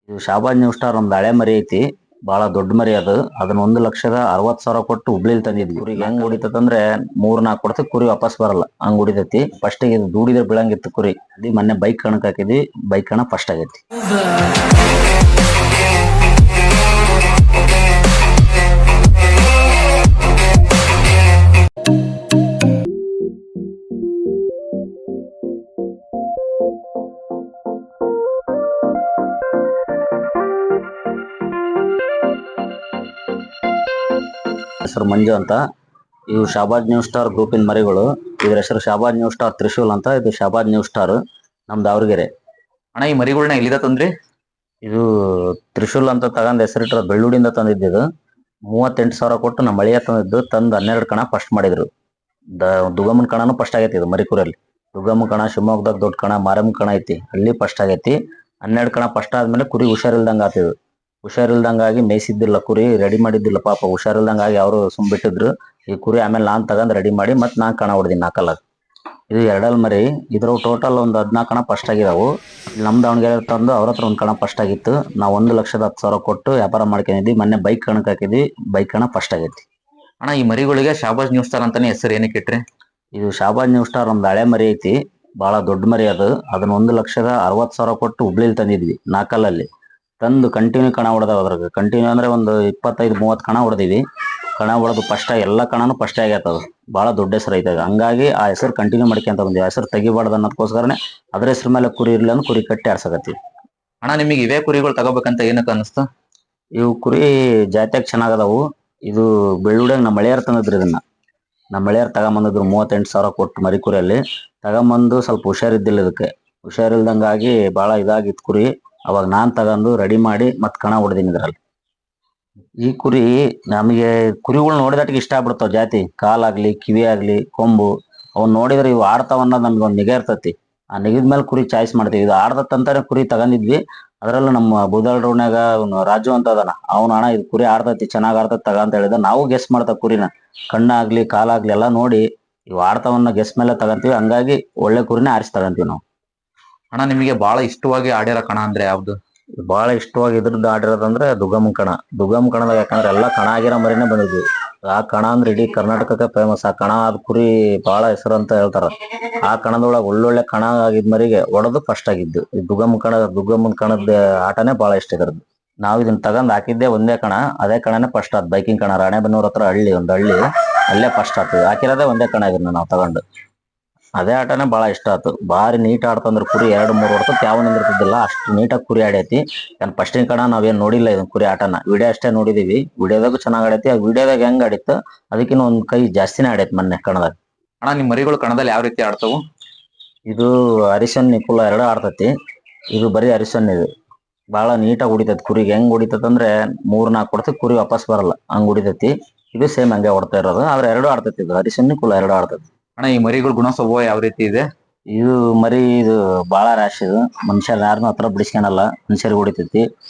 ಇದು Shahbaz new star ಒಂದು ಹಳೆ ಮರಿ ಐತಿ. ಬಹಳ ದೊಡ್ಡ ಮರಿ ಅದು. ಅದನ್ನ 1,60,60,000 ಕೊಟ್ಟು ಹುಬ್ಳಿಲ್ ತಂದಿದ್ವಿ. ಕುರಿಗೆ ಹೆಂಗ್ ಹೊಡಿತಂದ್ರೆ 3-4 ಕೊಡ್ತ ಕುರಿ ವಾಪಸ್ ಬರಲ್ಲ, ಹಂಗ್ ಹೊಡಿತೈತಿ. ಫಸ್ಟ್ ಇದು ದೂಡಿದ್ರೆ ಬೀಳಂಗಿತ್ತು ಕುರಿ. ಮೊನ್ನೆ ಬೈಕ್ ಕಣಕ್ ಹಾಕಿದ್ವಿ, ಬೈಕ್ ಕಣ ಫಸ್ಟ್ ಆಗೈತಿ. ಹೆಸರು ಮಂಜು ಅಂತ. ಇವು ಶಾಬಾಜ್ ನ್ಯೂ ಸ್ಟಾರ್ ಗ್ರೂಪಿನ ಮರಿಗಳು. ಇದ್ರ ಹೆಸರು ಶಾಬಾಜ್ ನ್ಯೂ ಸ್ಟಾರ್ ತ್ರಿಶೂಲ್ ಅಂತ. ಇದು ಶಾಬಾಜ್ ನ್ಯೂ ಸ್ಟಾರ್, ನಮ್ ದಾವಣಗೆರೆ. ಅಣ್ಣ ಈ ಮರಿಗಳನ್ನ ಎಲ್ಲಿದ ತಂದ್ರಿ? ಇದು ತ್ರಿಶೂಲ್ ಅಂತ ತಗೊಂಡ್ ಹೆಸರಿಟ್ರ ಬೆಳ್ಳೂಡಿಂದ ತಂದಿದ್ದು. 38,000 ಕೊಟ್ಟು ನಮ್ಮ ಮಳಿಯ ತಂದಿದ್ದು. ತಂದ್ 12 ಕಣ ಫಸ್ಟ್ ಮಾಡಿದ್ರು. ದುಗಮನ್ ಕಣನು ಫಸ್ಟ್ ಆಗೈತಿ. ಇದು ಮರಿಕೂರಲ್ಲಿ ದುಗಮ ಕಣ, ಶಿವಮೊಗ್ಗದಾಗ ದೊಡ್ಡ ಕಣ, ಮಾರಮ್ಮ ಕಣ ಐತಿ, ಅಲ್ಲಿ ಫಸ್ಟ್ ಆಗೈತಿ. 12 ಕಣ ಫಸ್ಟ್ ಆದ್ಮೇಲೆ ಕುರಿ ಹುಷಾರಿಲ್ದಂಗ ಆತಿದ್ರು. ಹುಷಾರಿಲ್ದಂಗಾಗಿ ಮೇಯಿಸಿದ್ದಿಲ್ಲ, ಕುರಿ ರೆಡಿ ಮಾಡಿದ್ದಿಲ್ಲ ಪಾಪ. ಹುಷಾರಿಲ್ದಂಗಾಗಿ ಅವರು ಬಿಟ್ಟಿದ್ರು. ಈ ಕುರಿ ಆಮೇಲೆ ನಾನ್ ತಗೊಂಡ್ ರೆಡಿ ಮಾಡಿ ಮತ್ ನಾನ್ ಕಣ ಹೊಡೆದಿನಿ 4 ಇದು 2 ಮರಿ. ಇದ್ರ ಟೋಟಲ್ ಒಂದು 14 ಕಣ ಫಸ್ಟ್ ಆಗಿದಾವು. ನಮ್ ದಾವಣಗೆರೆ ತಂದು ಅವ್ರ ಹತ್ರ ಒಂದ್ ಕಣ ಫಸ್ಟ್ ಆಗಿತ್ತು. ನಾವು 1,10,000 ಕೊಟ್ಟು ವ್ಯಾಪಾರ ಮಾಡ್ಕೊಂಡಿದ್ವಿ. ಮೊನ್ನೆ ಬೈಕ್ ಕಣಕ್ ಹಾಕಿದ್ವಿ, ಬೈಕ್ ಕಣ ಫಸ್ಟ್ ಆಗೈತಿ. ಅಣ್ಣ ಈ ಮರಿಗಳಿಗೆ ಶಾಬಾಜ್ ನ್ಯೂ ಸ್ಟಾರ್ ಅಂತಾನೆ ಹೆಸರು ಏನಕ್ಕೆ ಇಟ್ರಿ? ಇದು ಶಾಬಾಜ್ ನ್ಯೂ ಸ್ಟಾರ್ ಒಂದು ಹಳೆ ಮರಿ ಐತಿ. ಬಹಳ ದೊಡ್ಡ ಮರಿ ಅದು. ಅದನ್ನ 1,60,60,000 ಕೊಟ್ಟು ಹುಬ್ಳಿಲ್ ತಂದಿದ್ವಿ. 4 ತಂದು ಕಂಟಿನ್ಯೂ ಕಣ ಹೊಡೆದವ. ಅದ್ರಾಗ ಕಂಟಿನ್ಯೂ ಅಂದ್ರೆ ಒಂದು 25-30 ಕಣ ಹೊಡೆದಿವಿ. ಕಣ ಹೊಡೆದು ಫಸ್ಟ್ ಎಲ್ಲ ಕಣನು ಫಸ್ಟ್ ಆಗೈತದ. ಬಹಳ ದೊಡ್ಡ ಹೆಸರು ಐತೆ. ಹಂಗಾಗಿ ಆ ಹೆಸರು ಕಂಟಿನ್ಯೂ ಮಾಡ್ಕೊಂತ ಬಂದಿವಿ. ಹೆಸರು ತೆಗಿಬಾರ್ದು ಅನ್ನೋದಕ್ಕೋಸ್ಕರನೇ ಅದ್ರ ಹೆಸರು ಮೇಲೆ ಕುರಿ ಇರ್ಲಿ ಅಂತ ಕುರಿ ಕಟ್ಟಿ ಆಡ್ಸಕತ್ತೀವಿ. ಅಣ್ಣ ನಿಮಗೆ ಇವೇ ಕುರಿಗಳು ತಗೋಬೇಕಂತ ಏನಕ್ಕೆ ಅನಿಸ್ತು? ಇವು ಕುರಿ ಜಾತಿಯಾಗ ಚೆನ್ನಾಗದಾವು. ಇದು ಬೆಳ್ಳುಡ್ಯಾಗ ನಮ್ಮ ಮಳೆಯಾರ ತಂದಿದ್ರು. ಇದನ್ನ ನಮ್ಮ ಮಳೆಯಾರ ತಗೊಂಬಂದಿದ್ರು 38,000 ಕೊಟ್ಟು ಮರಿ ಕುರಿಯಲ್ಲಿ ತಗೊಂಬಂದು. ಸ್ವಲ್ಪ ಹುಷಾರಿದ್ದಿಲ್ಲ ಇದಕ್ಕೆ. ಹುಷಾರಿಲ್ದಂಗಾಗಿ ಬಹಳ ಇದಾಗಿತ್ತು ಕುರಿ. ಅವಾಗ ನಾನ್ ತಗೊಂಡು ರೆಡಿ ಮಾಡಿ ಮತ್ ಕಣ ಹೊಡೆದಿನಿ ಇದ್ರಲ್ಲಿ. ಈ ಕುರಿ ನಮಗೆ ಕುರಿಗಳು ನೋಡಿದಟ್ಟಿಗೆ ಇಷ್ಟ ಆಗ್ಬಿಡ್ತಾವ. ಜಾತಿ ಕಾಲಾಗ್ಲಿ, ಕಿವಿ ಆಗ್ಲಿ, ಕೊಂಬು ಅವ್ನ್ ನೋಡಿದ್ರೆ ಇವು ಆಡ್ತಾವ ಅನ್ನೋದು ನಮ್ಗೆ ಒಂದು ನಿಗಾ ಇರ್ತತಿ. ಆ ನಿಗದ ಮೇಲೆ ಕುರಿ ಚಾಯ್ಸ್ ಮಾಡ್ತೀವಿ. ಇದು ಆಡ್ದತ್ತಂತಾನೆ ಕುರಿ ತಗೊಂಡಿದ್ವಿ. ಅದ್ರಲ್ಲೂ ನಮ್ಮ ಬುದಾಳ್ ರೋಡ್ನಾಗ ರಾಜು ಅಂತ ಅದನ. ಅವ್ನ ಅಣ್ಣ ಇದು ಕುರಿ ಆಡ್ತತಿ, ಚೆನ್ನಾಗ್ ಆಡ್ತತಿ ತಗ ಅಂತ ಹೇಳಿದ. ನಾವು ಗೆಸ್ ಮಾಡ್ತಾವ ಕುರಿನ, ಕಣ್ಣಾಗ್ಲಿ ಕಾಲಾಗ್ಲಿ ಎಲ್ಲಾ ನೋಡಿ ಇವು ಆಡ್ತಾವನ್ನ ಗೆಸ್ ಮೇಲೆ ತಗಂತೀವಿ. ಹಂಗಾಗಿ ಒಳ್ಳೆ ಕುರಿನೇ ಆರಿಸಿ ತಗಂತೀವಿ ನಾವು. ಅಣ್ಣ ನಿಮಗೆ ಬಹಳ ಇಷ್ಟವಾಗಿ ಆಡಿರೋ ಕಣ ಅಂದ್ರೆ ಯಾವ್ದು? ಬಹಳ ಇಷ್ಟವಾಗಿ ಇದ್ರದ್ದು ಆಡಿರೋದಂದ್ರೆ ದುಗಮ್ ಕಣ. ದುಗಮ್ ಕಣದಾಗ ಯಾಕಂದ್ರೆ ಎಲ್ಲಾ ಕಣ ಆಗಿರೋ ಮರಿನೇ ಬಂದಿದ್ವಿ. ಆ ಕಣ ಅಂದ್ರೆ ಇಡೀ ಕರ್ನಾಟಕಕ್ಕೆ ಫೇಮಸ್. ಆ ಕಣ ಆದ ಕುರಿ ಬಹಳ ಹೆಸರು ಅಂತ ಹೇಳ್ತಾರ. ಆ ಕಣದೊಳಗೆ ಒಳ್ಳೊಳ್ಳೆ ಕಣ ಆಗಿದ್ ಮರಿಗೆ ಹೊಡೆದು ಫಸ್ಟ್ ಆಗಿದ್ದು. ಈ ದುಗಮ್ಮನ್ ಕಣದ ಆಟನೇ ಬಹಳ ಇಷ್ಟ ಇದ್ರದ್ದು. ನಾವ್ ಇದನ್ನ ತಗೊಂಡ್ ಹಾಕಿದ್ದೆ ಒಂದೇ ಕಣ. ಅದೇ ಕಣನೇ ಫಸ್ಟ್ ಆದ್. ಬೈಕಿಂಗ್ ಕಣ ರಾಣೆಬೆನ್ನೂರ್ ಹತ್ರ ಒಂದು ಹಳ್ಳಿ, ಅಲ್ಲೇ ಫಸ್ಟ್ ಆಗ್ತದೆ. ಹಾಕಿರೋದೇ ಒಂದೇ ಕಣ ಇದನ್ನ ನಾವು ತಗೊಂಡು. ಅದೇ ಆಟನೇ ಬಹಳ ಇಷ್ಟ ಆಯ್ತು. ಭಾರಿ ನೀಟ್ ಆಡ್ತಂದ್ರ ಕುರಿ 2-3 ಹೊಡ್ತತ್ ಯಾವ ನಿಂದಿರ್ತಿದ್ದಿಲ್ಲ. ಅಷ್ಟು ನೀಟಾಗಿ ಕುರಿ ಆಡೈತಿ. ಫಸ್ಟಿನ ಕಣ ನಾವೇನ್ ನೋಡಿಲ್ಲ ಇದನ್ನ ಕುರಿ ಆಟನ, ವಿಡಿಯೋ ಅಷ್ಟೇ ನೋಡಿದೀವಿ. ವಿಡಿಯೋದಾಗೂ ಚೆನ್ನಾಗ್ ಆಡೈತಿ. ಆ ವಿಡಿಯೋದಾಗ ಹೆಂಗ್ ಆಡಿತ್ತು ಅದಕ್ಕಿನ್ನ ಒಂದ್ ಕೈ ಜಾಸ್ತಿನೇ ಆಡೈತಿ ಮೊನ್ನೆ ಕಣದಾಗ. ಅಣ್ಣ ನಿಮ್ ಮರಿಗಳು ಕಣದಲ್ಲಿ ಯಾವ ರೀತಿ ಆಡ್ತಾವು? ಇದು ಅರಿಶನ್ ನಿಪುಲ 2 ಆಡ್ತತಿ. ಇದು ಬರೀ ಅರಿಶನ್. ಇದು ಬಹಳ ನೀಟಾಗಿ ಹೊಡಿತೈತಿ. ಕುರಿಗೆ ಹೆಂಗ್ ಹೊಡಿತಂದ್ರೆ 3-4 ಕೊಡ್ತತಿ ಕುರಿ ವಾಪಸ್ ಬರಲ್ಲ, ಹಂಗ್ ಹೊಡಿತೈತಿ. ಇದು ಸೇಮ್ ಹಂಗೆ ಹೊಡ್ತಾ ಇರೋದು. ಆದ್ರೆ 2 ಆಡ್ತತಿ. ಇದು ಅರಿಶನ್ ನಿಪುಲ 2 ಆಡ್ತತಿ. ಅಣ್ಣ ಈ ಮರಿಗಳು ಗುಣ ಸ್ವಭಾವ ಯಾವ ರೀತಿ ಇದೆ? ಇದು ಮರಿ ಇದು ಬಾಳ ರ್ಯಾಶ್. ಇದು ಮನುಷ್ಯರ್ ಯಾರನ್ನೂ ಹತ್ರ ಬಿಡಿಸ್ಕೊಳಲ್ಲ, ಮನುಷ್ಯರಿಗೆ ಹೊಡಿತೈತಿ.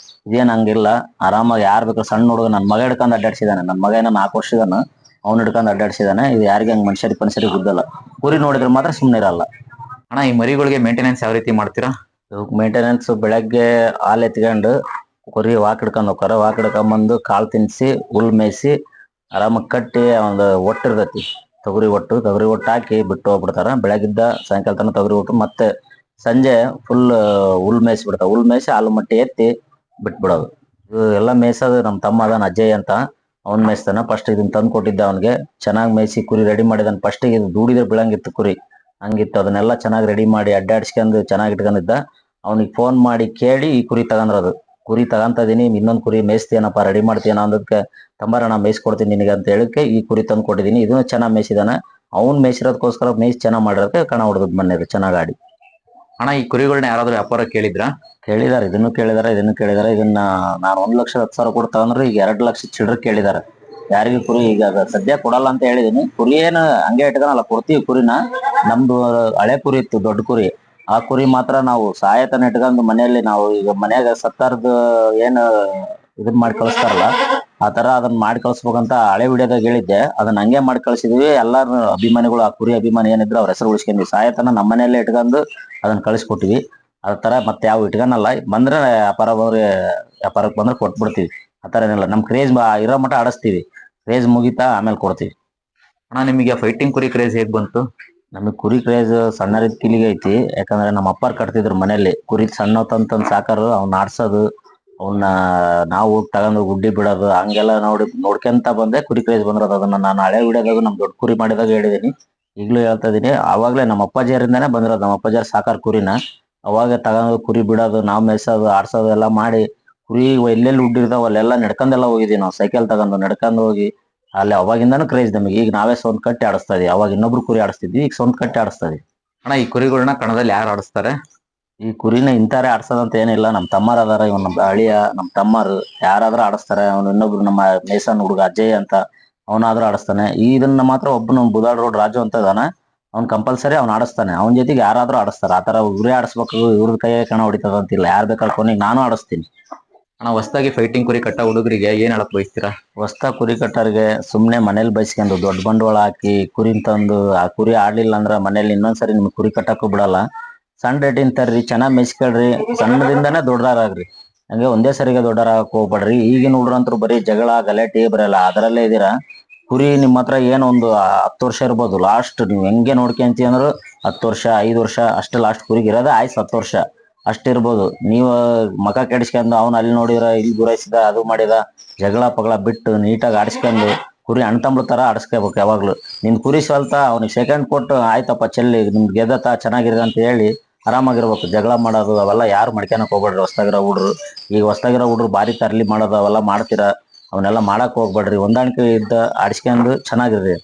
ಇದೇನ್ ಹಂಗಿಲ್ಲ, ಆರಾಮಾಗಿ ಯಾರ್ ಬೇಕಾದ್ರೆ ಸಣ್ಣ ಹುಡುಗ ನನ್ ಮಗ ಹಿಡ್ಕೊಂಡ್ ಅಡ್ಡಾಡ್ಸಿದಾನೆ. ನನ್ ಮಗ ಏನೋ 4 ವರ್ಷದಾನ, ಅವ್ನು ಹಿಡ್ಕೊಂಡ್ ಅಡ್ಡಾಡ್ಸಿದಾನೆ. ಇದು ಯಾರಿಗೆ ಹಂಗ್ ಮನುಷ್ಯರಿಗೆ ಗುದ್ದಲ್ಲ. ಕುರಿ ನೋಡಿದ್ರೆ ಮಾತ್ರ ಸುಮ್ನೆ ಇರಲ್ಲ. ಅಣ್ಣ ಈ ಮರಿಗಳಿಗೆ ಮೇಂಟೆನೆನ್ಸ್ ಯಾವ ರೀತಿ ಮಾಡ್ತೀರಾ? ಮೇಂಟೆನೆನ್ಸ್ ಬೆಳಗ್ಗೆ ಹಾಲು ಎತ್ಕೊಂಡು ಕುರಿ ವಾಕ್ ಹಿಡ್ಕೊಂಡ್ ಹೋಗ್ತಾರ. ವಾಕ್ ಹಿಡ್ಕೊಂಡ್ ಕಾಳು ತಿನ್ಸಿ ಹುಲ್ ಮೇಯಿಸಿ ಆರಾಮಾಗಿ ಕಟ್ಟಿ ಒಂದು ಒಟ್ಟಿರ್ತೈತಿ. ತೊಗರಿ ಒಟ್ಟು ಹಾಕಿ ಬಿಟ್ಟು ಹೋಗ್ಬಿಡ್ತಾರ. ಬೆಳಗಿದ್ದ ಸಾಯಂಕಾಲ ತನಕ ತೊಗರಿ ಒಟ್ಟು, ಮತ್ತೆ ಸಂಜೆ ಫುಲ್ ಹುಲ್ ಮೇಯಿಸಿ ಬಿಡ್ತಾವ. ಹುಲ್ ಮೇಯಿಸಿ ಹಾಲು ಮಟ್ಟಿ ಎತ್ತಿ ಬಿಟ್ಬಿಡೋದು. ಇದು ಎಲ್ಲ ಮೇಯ್ಸೋದು ನಮ್ ತಮ್ಮ ಅದನ್ನ ಅಜಯ್ ಅಂತ. ಅವ್ನ್ ಮೇಯಿಸ್ತಾನ. ಫಸ್ಟ್ ಇದನ್ನ ತಂದು ಕೊಟ್ಟಿದ್ದ ಅವನ್ಗೆ. ಚೆನ್ನಾಗಿ ಮೇಯಿಸಿ ಕುರಿ ರೆಡಿ ಮಾಡಿದಾನ. ಫಸ್ಟ್ ಇದು ದೂಡಿದ್ರೆ ಬೀಳಂಗಿತ್ತು ಕುರಿ, ಹಂಗಿತ್ತು. ಅದನ್ನೆಲ್ಲ ಚೆನ್ನಾಗಿ ರೆಡಿ ಮಾಡಿ ಅಡ್ಡಾಡ್ಸ್ಕೊಂಡು ಚೆನ್ನಾಗಿ ಇಟ್ಕೊಂಡಿದ್ದ. ಅವ್ನಿಗೆ ಫೋನ್ ಮಾಡಿ ಕೇಳಿ ಈ ಕುರಿ ತಗೊಂಡ್ರದು. ಕುರಿ ತಗೊಂತ ಇದೀನಿ, ಇನ್ನೊಂದ್ ಕುರಿ ಮೇಯಿಸ್ತೀನಪ್ಪ, ರೆಡಿ ಮಾಡ್ತೀನ ಅಂದಕ್ಕೆ ತಂಬಾರಣ ಮೇಯಿಸ್ಕೊಡ್ತೀನಿ ನಿನಗೆ ಅಂತ ಹೇಳಿಕೆ ಈ ಕುರಿ ತಂದು ಕೊಟ್ಟಿದ್ದೀನಿ. ಇದನ್ನು ಚೆನ್ನಾಗಿ ಮೇಯಿಸಿದಾನೆ. ಅವ್ನ್ ಮೇಯಿಸಿರೋದಕ್ಕೋಸ್ಕರ ಮೇಯಿಸಿ ಚೆನ್ನಾಗಿ ಮಾಡಿರೋದಕ್ಕೆ ಕಣ ಹೊಡೆದ್ ಮೊನ್ನೆ ಚೆನ್ನಾಗಿ ಆಡಿ. ಅಣ್ಣ ಈ ಕುರಿಗಳನ್ನ ಯಾರಾದ್ರೂ ವ್ಯಾಪಾರ ಕೇಳಿದ್ರಾ? ಕೇಳಿದಾರೆ, ಇದನ್ನು ಕೇಳಿದಾರೆ. ಇದನ್ನ ನಾನು 1,10,000 ಕೊಟ್ಟು ತಗೊಂಡ್ರೆ ಈಗ 2 ಲಕ್ಷ ಚಿಲ್ಲರೆ ಕೇಳಿದಾರೆ. ಯಾರಿಗೂ ಕುರಿ ಈಗ ಸದ್ಯ ಕೊಡಲ್ಲ ಅಂತ ಹೇಳಿದೀನಿ. ಕುರಿ ಏನು ಹಂಗೆ ಇಟ್ಕೊಳಲ್ಲ, ಕೊಡ್ತೀವಿ ಕುರಿನ. ನಮ್ದು ಹಳೆ ಕುರಿ ಇತ್ತು, ದೊಡ್ಡ ಕುರಿ. ಆ ಕುರಿ ಮಾತ್ರ ನಾವು ಸಾಯತನ ಇಟ್ಕೊಂಡು ಮನೆಯಲ್ಲಿ, ನಾವು ಈಗ ಮನ್ಯಾಗ ಸತ್ತಾರ್ದು ಏನು ಇದನ್ ಮಾಡಿ ಕಳಿಸ್ತಾರಲ್ಲ, ಆ ತರ ಅದನ್ನ ಮಾಡಿ ಕಳ್ಸ್ಬೇಕಂತ ಹಳೆ ವಿಡಿಯೋದಾಗ ಹೇಳಿದ್ದೆ. ಅದನ್ನ ಹಂಗೆ ಮಾಡಿ ಕಳ್ಸಿದ್ವಿ. ಎಲ್ಲಾರು ಅಭಿಮಾನಿಗಳು, ಆ ಕುರಿ ಅಭಿಮಾನಿ ಏನಿದ್ರು ಅವ್ರ ಹೆಸರು ಉಳಿಸ್ಕೊಂಡ್ವಿ. ಸಾಯತನ ನಮ್ಮ ಮನೆಯಲ್ಲೇ ಇಟ್ಕೊಂಡು ಅದನ್ನ ಕಳಿಸ್ಕೊಟ್ಟಿವಿ. ಅದ ತರ ಮತ್ತೆ ಯಾವ ಇಟ್ಕೊನಲ್ಲ, ಬಂದ್ರೆ ವ್ಯಾಪಾರಕ್ಕೆ ಬಂದ್ರೆ ಕೊಟ್ಬಿಡ್ತೀವಿ. ಆ ಥರ ಏನಿಲ್ಲ, ನಮ್ ಕ್ರೇಜ್ ಇರೋ ಮಟ್ಟ ಆಡಿಸ್ತೀವಿ, ಕ್ರೇಜ್ ಮುಗಿತಾ ಆಮೇಲೆ ಕೊಡ್ತೀವಿ. ಅಣ್ಣ ನಿಮಗೆ ಫೈಟಿಂಗ್ ಕುರಿ ಕ್ರೇಜ್ ಹೇಗ್ ಬಂತು? ನಮಗ್ ಕುರಿ ಕ್ರೇಜ್ ಸಣ್ಣರಿದ್ ಕಿಲಿಗೆ ಐತಿ. ಯಾಕಂದ್ರೆ ನಮ್ಮ ಅಪ್ಪಾರ್ ಕಟ್ತಿದ್ರು ಮನೇಲಿ ಕುರಿ, ಸಣ್ಣ ತಂತಂದ್ ಸಾಕಾರು, ಅವ್ನ ಆಡ್ಸೋದು, ಅವನ್ನ ನಾವು ತಗೊಂಡು ಗುಡ್ಡಿ ಬಿಡೋದು ಹಂಗೆಲ್ಲ ನೋಡ್ಕೊಂತ ಬಂದೆ. ಕುರಿ ಕ್ರೇಜ್ ಬಂದಿರೋದು ಅದನ್ನ ನಾನು ಹಳೆ ವಿಡಿಯೋದಾಗ ನಮ್ ದೊಡ್ಡ ಕುರಿ ಮಾಡಿದಾಗ ಹೇಳಿದೀನಿ, ಈಗ್ಲೂ ಹೇಳ್ತಾ ಇದೀನಿ. ಅವಾಗ್ಲೇ ನಮ್ಮ ಅಪ್ಪಾಜಿಯರಿಂದಾನೇ ಬಂದಿರೋದು. ನಮ್ಮ ಅಪ್ಪಾಜಿಯರ್ ಸಾಕಾರ ಕುರಿನ ಅವಾಗ ತಗೊಂಡು ಕುರಿ ಬಿಡೋದು, ನಾವು ಮೇಯ್ಸೋದು ಆಡ್ಸೋದು ಎಲ್ಲ ಮಾಡಿ, ಕುರಿ ಎಲ್ಲೆಲ್ಲಿ ಹುಡ್ಡಿರ್ತಾವ ಅಲ್ಲೆಲ್ಲ ನಡ್ಕೊಂಡೆಲ್ಲ ಹೋಗಿದೀವಿ ನಾವು. ಸೈಕಲ್ ತಗೊಂಡು ನಡ್ಕೊಂಡು ಹೋಗಿ ಅಲ್ಲಿ ಅವಾಗಿಂದಾನು ಕ್ರೇಜ್ ನಮಗೆ. ಈಗ ನಾವೇ ಸ್ವಂತ ಕಟ್ಟಿ ಆಡಿಸ್ತಾ ಇದೀವಿ, ಅವಾಗ ಇನ್ನೊಬ್ರು ಕುರಿ ಆಡಿಸ್ತಿದ್ವಿ, ಈಗ ಸ್ವಂತ ಕಟ್ಟಿ ಆಡಿಸ್ತಾ ಇದೀವಿ. ಅಣ್ಣ ಈ ಕುರಿಗಳನ್ನ ಕಣದಲ್ಲಿ ಯಾರು ಆಡಿಸ್ತಾರೆ? ಈ ಕುರಿನ ಇಂತಾರೆ ಆಡ್ಸೋದಂತ ಏನಿಲ್ಲ, ನಮ್ ತಮ್ಮಾರ ಅದಾರ, ಇವ್ ನಮ್ ಅಳಿಯ, ನಮ್ ತಮ್ಮಾರು ಯಾರಾದ್ರೂ ಆಡಿಸ್ತಾರೆ. ಅವ್ನು ಇನ್ನೊಬ್ರು ನಮ್ಮ ಮೇಸನ್ ಹುಡುಗ ಅಜಯ್ ಅಂತ, ಅವನಾದ್ರೂ ಆಡಿಸ್ತಾನೆ. ಇದನ್ನ ಮಾತ್ರ ಒಬ್ಬನು ಬುದಾಳ್ ರೋಡ್ ರಾಜು ಅಂತ ಇದಾನ, ಅವ್ನ್ ಕಂಪಲ್ಸರಿ ಅವ್ನ್ ಆಡಿಸ್ತಾನೆ. ಅವನ ಜೊತೆಗೆ ಯಾರಾದ್ರೂ ಆಡಿಸ್ತಾರೆ. ಆತರ ಇವ್ರೇ ಆಡಿಸ್ಬೇಕು, ಇವ್ರ ಕೈ ಕಣ ಹೊಡಿತದ ಅಂತಿಲ್ಲ, ಯಾರ್ ಬೇಕಾದ್ರೆ ಕೊನೆಗೆ ನಾನು ಆಡಿಸ್ತೀನಿ. ಅಣ್ಣ ಹೊಸದಾಗಿ ಫೈಟಿಂಗ್ ಕುರಿ ಕಟ್ಟ ಹುಡುಗರಿಗೆ ಏನ್ ಹೇಳಕ್ ಬಯಸ್ತೀರಾ? ಹೊಸ್ತಾ ಕುರಿ ಕಟ್ಟೋರಿಗೆ ಸುಮ್ನೆ ಮನೇಲಿ ಬೈಸ್ಕೊಂಡು ದೊಡ್ಡ ಬಂಡವಾಳ ಹಾಕಿ ಕುರಿನ್ ತಂದು ಆ ಕುರಿ ಆಡ್ಲಿಲ್ಲ ಅಂದ್ರ ಮನೇಲಿ ಇನ್ನೊಂದ್ಸರಿ ನಿಮ್ಗೆ ಕುರಿ ಕಟ್ಟಕ್ಕೂ ಬಿಡಲ್ಲ. ಸಣ್ಣ ರೇಟಿನ ತರ್ರಿ, ಚೆನ್ನಾಗ್ ಮೇಯಿಸ್ಕೊಳ್ರಿ, ಸಣ್ಣದಿಂದಾನೇ ದೊಡ್ಡದಾರಾಗ್ರಿ. ಹಂಗೆ ಒಂದೇ ಸರಿಗೆ ದೊಡ್ಡರಾಗಕ್ ಹೋಗ್ಬೇಡ್ರಿ. ಈಗಿನ ಹುಡ್ರಂತರು ಬರೀ ಜಗಳ ಗಲಾಟೆ ಬರಲ್ಲ, ಅದರಲ್ಲೇ ಇದೀರಾ. ಕುರಿ ನಿಮ್ಮ ಹತ್ರ ಏನೋ ಒಂದು 10 ವರ್ಷ ಇರ್ಬೋದು ಲಾಸ್ಟ್, ನೀವು ಹೆಂಗೆ ನೋಡ್ಕೊಂತಿ ಅಂದ್ರು 10 ವರ್ಷ 5 ವರ್ಷ ಅಷ್ಟು ಲಾಸ್ಟ್. ಕುರಿಗೆ ಇರೋದೇ ಆಯ್ತು 10 ವರ್ಷ ಅಷ್ಟಿರ್ಬೋದು. ನೀವು ಮಕ ಕೆಡಿಸ್ಕೊಂಡು ಅವ್ನು ಅಲ್ಲಿ ನೋಡಿದ್ರ ಇಲ್ಲಿ ಗುರಾಯಿಸಿದ ಅದು ಮಾಡಿದ ಜಗಳ ಪಗಳ ಬಿಟ್ಟು ನೀಟಾಗಿ ಆಡಿಸ್ಕೊಂಡು ಕುರಿ ಅಣ್ತಂಬ್ಳ ತರ ಆಡಿಸ್ಕೋಬೇಕು ಯಾವಾಗ್ಲು. ನಿನ್ ಕುರಿ ಸೋಲ್ತಾ ಅವ್ನಿಗೆ ಸೆಕೆಂಡ್ ಕೊಟ್ಟು ಆಯ್ತಪ್ಪ ಚೆಲ್ಲಿ ನಿಮ್ಗೆ ಗೆದ್ದತ್ತ ಚೆನ್ನಾಗಿರ ಅಂತ ಹೇಳಿ ಆರಾಮಾಗಿರ್ಬೇಕು. ಜಗಳ ಮಾಡೋದು ಅವೆಲ್ಲ ಯಾರು ಮಾಡ್ಕೊಳಕ್ ಹೋಗ್ಬೇಡ್ರಿ ಹೊಸ್ತಾಗಿರೋ ಹುಡ್ರು. ಈಗ ಹೊಸ್ತಾಗಿರೋ ಹುಡ್ರು ಬಾರಿ ತರ್ಲಿ ಮಾಡೋದು ಅವೆಲ್ಲ ಮಾಡ್ತೀರಾ, ಅವನ್ನೆಲ್ಲ ಮಾಡಕ್ ಹೋಗ್ಬೇಡ್ರಿ. ಹೊಂದಾಣಿಕೆ ಇದ್ದ ಆಡಿಸ್ಕೊಂಡು ಚೆನ್ನಾಗಿರ್ರಿ.